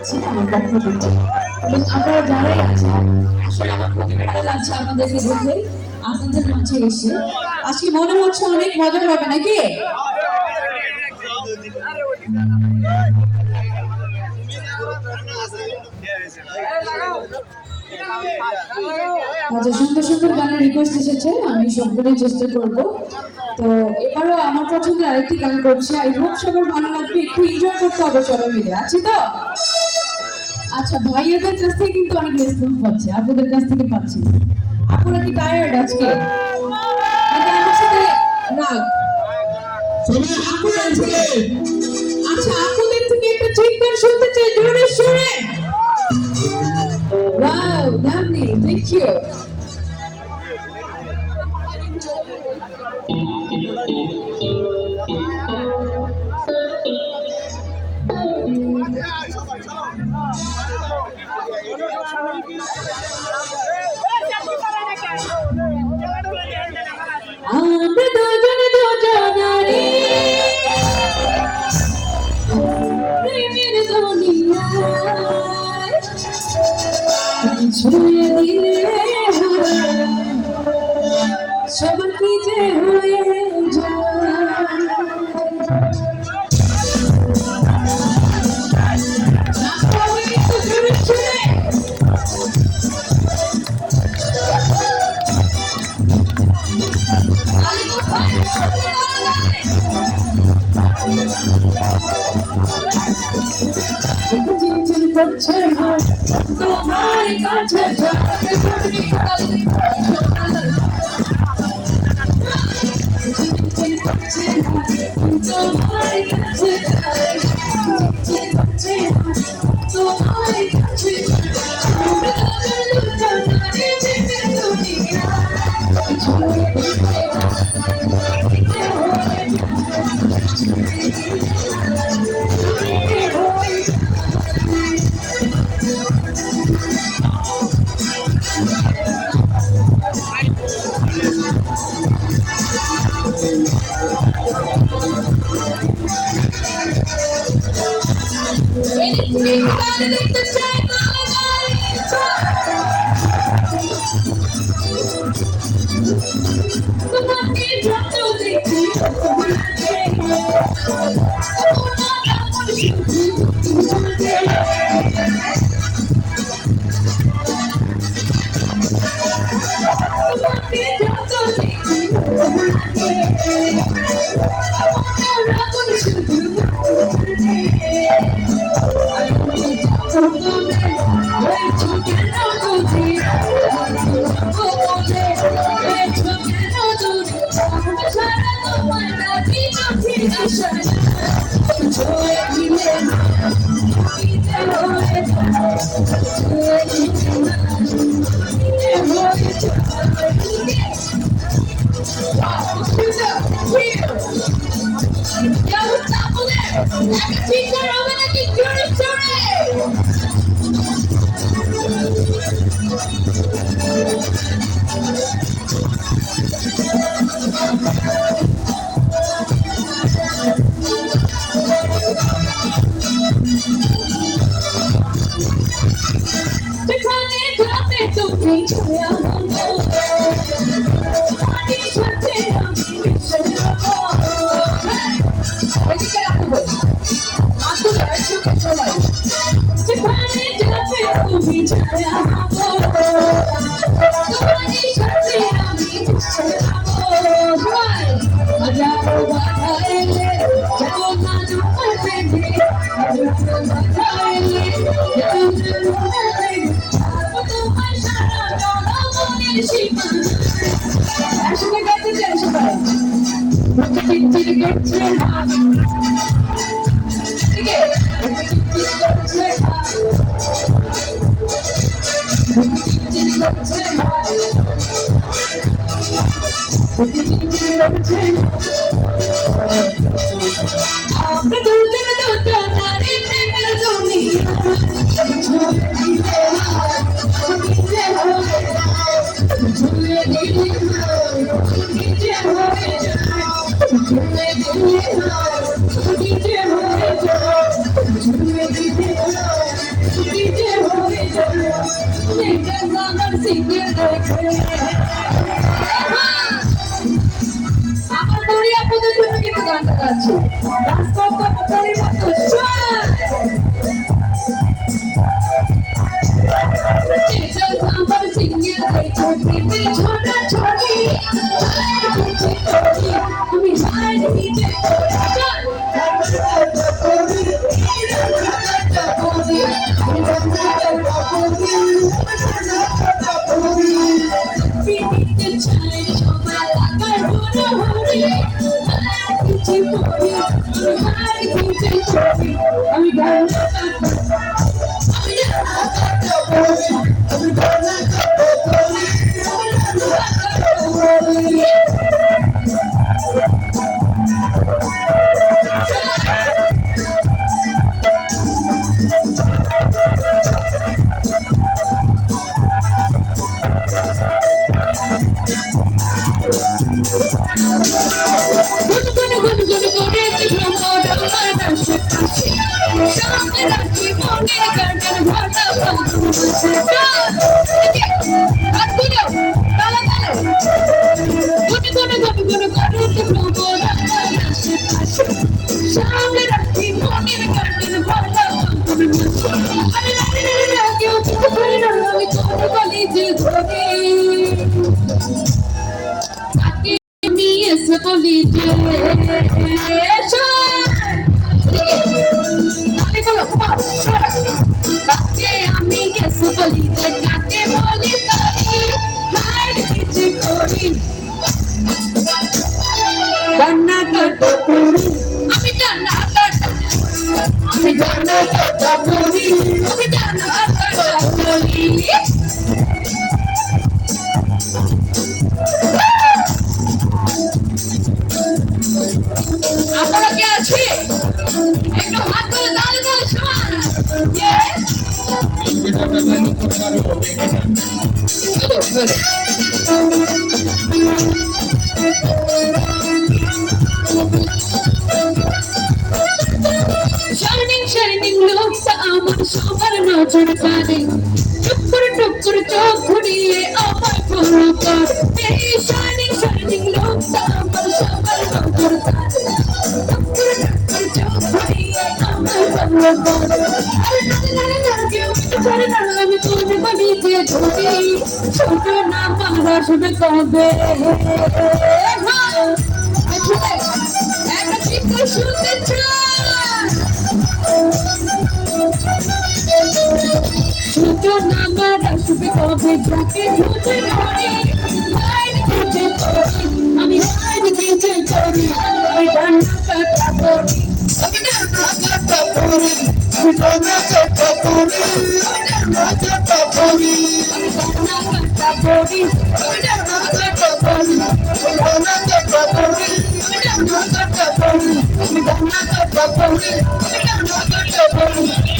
করছি আমার পক্ষ থেকে এবং আপনারা যারাই আছেন আসলে আমার খুবই ভালো লাগছে আপনাদেরকে দেখে আপনাদের মাঝে এসে আজকে মনে হচ্ছে অনেক মজা হবে নাকি আচ্ছা সুন্দর সুন্দর গানের রিকোয়েস্ট এসেছে আমি সবগুলোই চেষ্টা করব তো এবারও আমার পছন্দের আরেকটি গান করছি আই হোপ সবার ভালো লাগবে একটু এনজয় করতে হবে সবাই মিলে আছি তো আচ্ছা ভাইয়াদের কাছ থেকে কিন্তু অনেক রেসপন্স পাচ্ছি আপনাদের কাছ থেকে পাচ্ছি আপনারা কি টায়ার্ড আজকে নাকি আমার সাথে রাগ আচ্ছা আপনাদের থেকে একটা চিৎকার শুনতে চাই জোরে সুরে ওয়াও lovely thank you আমরা দুজনারে প্রেমের দুনিয়ায় ছুঁয়ে দিলে সবার কি যে হয়ে করছে তোমার কাছে আমার সিঙ্গেল দেখে আমার বাড়ি আপনাদের জন্য কিন্তু গানটা গাচ্ছি রাজপথের মতো আমার সিঙ্গেল দেখে ছোটা ছোটি আমি হার দিতে আমি গান আমি গেছো বলিতে কাকে বলি তাই হার কিছু করি রান্না করতে পুরি আমি রান্না করতে আমি রান্না করতে পুরি আমি রান্না করতে পুরি আপনারা কে আছে একটু হাত তুলে তালে তালে সমান shining looks আমার সবার নজর কানে টুকুর টুকুর চোখ ঘুরিয়ে আমার পুরো কর এই shining looks আমার সবার নজর কানে টুকুর টুকুর চোখ ঘুরিয়ে আমার পুরো কর আমি তোর বাড়িতে ঢুকি ছোট না পারা শুনে কবে একটা চিত্র শুনতে চাই ছোট না পারা শুনে কবে যাকে ঢুকে ধরে লাইন খুঁজে চলি আমি লাইন খুঁজে চলি আমি রান্না করতে করি আমি রান্না করতে করি আমি রান্না করতে করি I'm